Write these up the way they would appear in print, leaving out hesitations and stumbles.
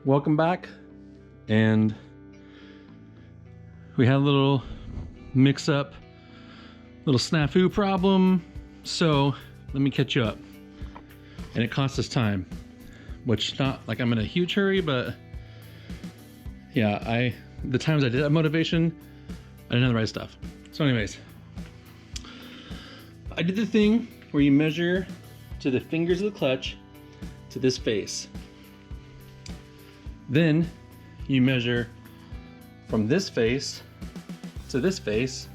welcome back. And we had a little mix-up, little snafu problem. So let me catch you up. And it cost us time, which not like I'm in a huge hurry, but yeah, the times I did have motivation, I didn't have the right stuff. So anyways, I did the thing where you measure to the fingers of the clutch to this face. Then you measure from this face to this face,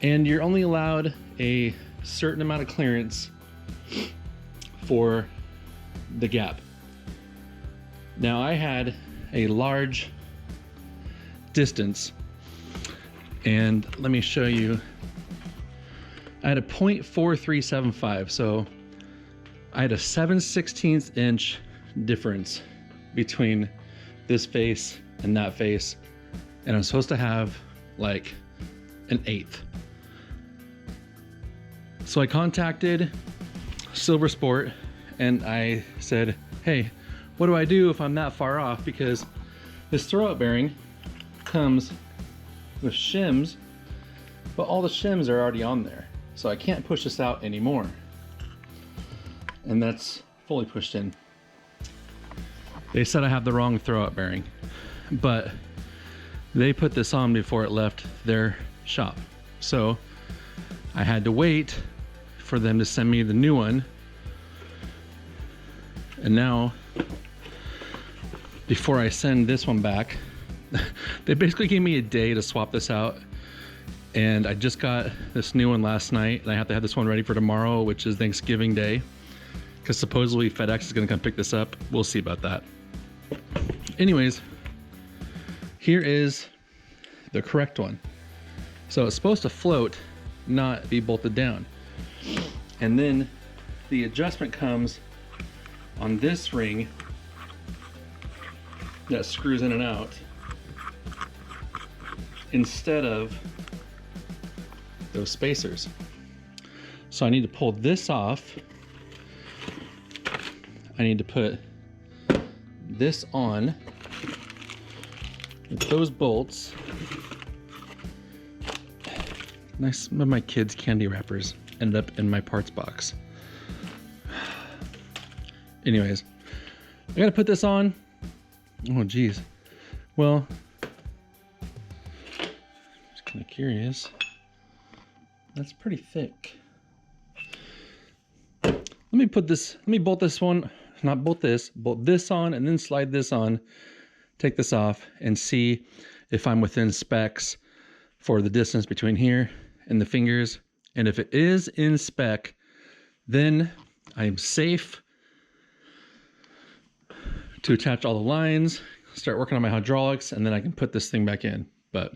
and you're only allowed a certain amount of clearance for the gap. Now I had a large distance, and let me show you. I had a 0.4375, so I had a 7/16 inch difference between this face and that face, and I'm supposed to have like an 1/8. So I contacted Silver Sport and I said, hey, what do I do if I'm that far off? Because this throwout bearing comes with shims, but all the shims are already on there. So I can't push this out anymore. And that's fully pushed in. They said I have the wrong throwout bearing, but they put this on before it left their shop. So I had to wait for them to send me the new one. And now, before I send this one back, they basically gave me a day to swap this out. And I just got this new one last night, and I have to have this one ready for tomorrow, which is Thanksgiving Day, because supposedly FedEx is gonna come pick this up. We'll see about that. Anyways, here is the correct one. So it's supposed to float, not be bolted down. And then the adjustment comes on this ring that screws in and out instead of those spacers. So I need to pull this off. I need to put this on with those bolts. Nice, some of my kids' candy wrappers ended up in my parts box. Anyways, I gotta put this on. Oh geez. Well, just kind of curious. That's pretty thick. Let me bolt this one, not bolt this on, and then slide this on, take this off, and see if I'm within specs for the distance between here and the fingers. And if it is in spec, then I am safe to attach all the lines, start working on my hydraulics, and then I can put this thing back in. But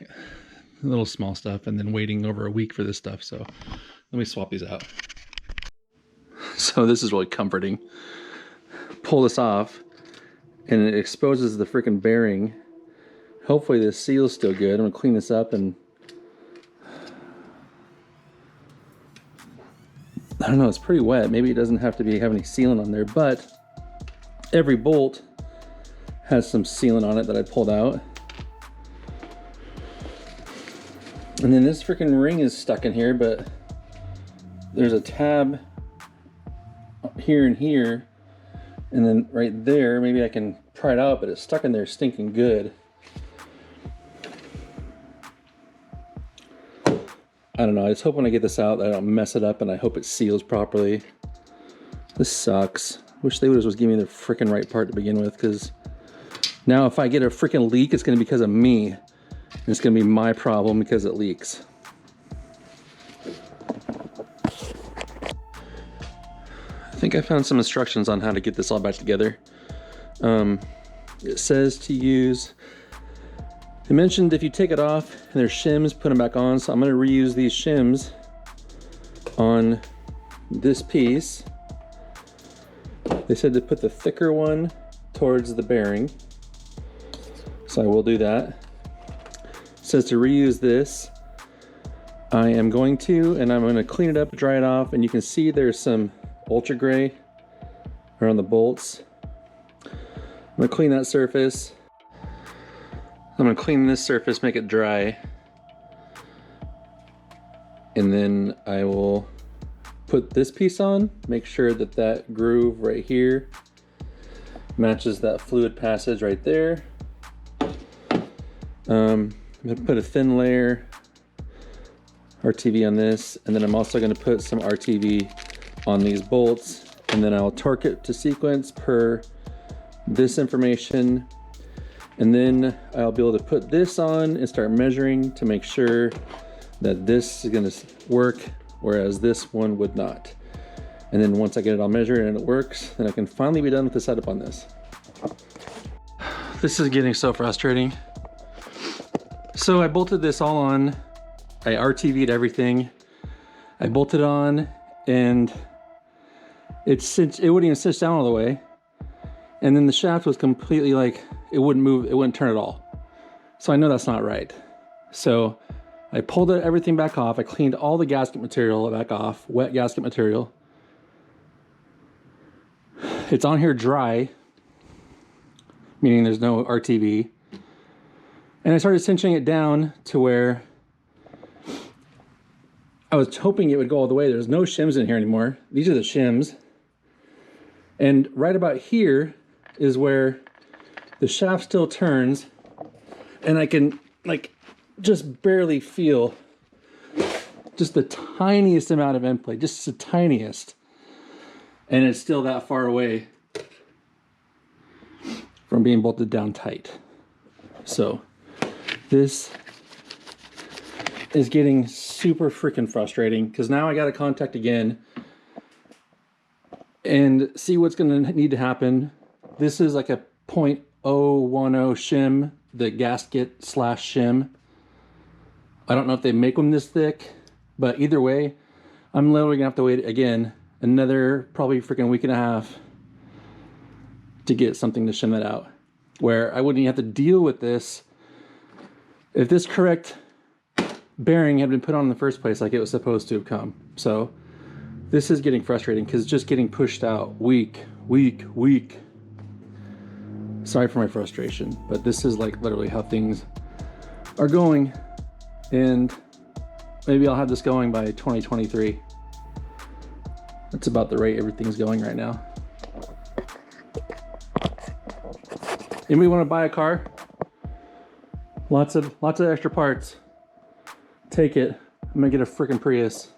a little small stuff, and then waiting over a week for this stuff. So let me swap these out. So this is really comforting. Pull this off and it exposes the freaking bearing. Hopefully this seal's still good. I'm gonna clean this up, and I don't know, it's pretty wet. Maybe it doesn't have to have any sealant on there, but every bolt has some sealant on it that I pulled out. And then this freaking ring is stuck in here, but there's a tab here and here, and then right there, maybe I can pry it out, but it's stuck in there stinking good. I don't know, I just hope when I get this out that I don't mess it up, and I hope it seals properly. This sucks. Wish they would have just given me the freaking right part to begin with, because now if I get a freaking leak, it's gonna be because of me. And it's gonna be my problem because it leaks. I think I found some instructions on how to get this all back together. It says to use, they mentioned if you take it off and there's shims, put them back on. So I'm gonna reuse these shims on this piece. They said to put the thicker one towards the bearing. So I will do that. It says to reuse this. I am going to, and I'm gonna clean it up, dry it off, and you can see there's some ultra gray around the bolts. gonna clean that surface. I'm gonna clean this surface, make it dry. And then I will put this piece on, make sure that that groove right here matches that fluid passage right there. I'm gonna put a thin layer RTV on this, and then I'm also gonna put some RTV on these bolts, and then I'll torque it to sequence per this information. And then I'll be able to put this on and start measuring to make sure that this is gonna work, whereas this one would not. And then once I get it all measured and it works, then I can finally be done with the setup on this. This is getting so frustrating. So I bolted this all on. I RTV'd everything. I bolted on, and it wouldn't even cinch down all the way. And then the shaft was completely like, it wouldn't move, it wouldn't turn at all. So I know that's not right. So I pulled everything back off. I cleaned all the gasket material back off, wet gasket material. It's on here dry, meaning there's no RTV. And I started cinching it down to where I was hoping it would go all the way. There's no shims in here anymore. These are the shims. And right about here is where the shaft still turns, and I can like just barely feel just the tiniest amount of end play, just the tiniest. And it's still that far away from being bolted down tight. So this is getting super freaking frustrating, because now I got to contact again and see what's going to need to happen. This is like a 0.010 shim, the gasket slash shim. I don't know if they make them this thick, but either way, I'm literally gonna have to wait again another probably freaking week and a half to get something to shim that out, where I wouldn't even have to deal with this if this correct bearing had been put on in the first place like it was supposed to have come. So this is getting frustrating because it's just getting pushed out week. Sorry for my frustration, but this is like literally how things are going, and maybe I'll have this going by 2023. That's about the rate everything's going right now. Anybody want to buy a car? Lots of extra parts. Take it. I'm gonna get a freaking Prius.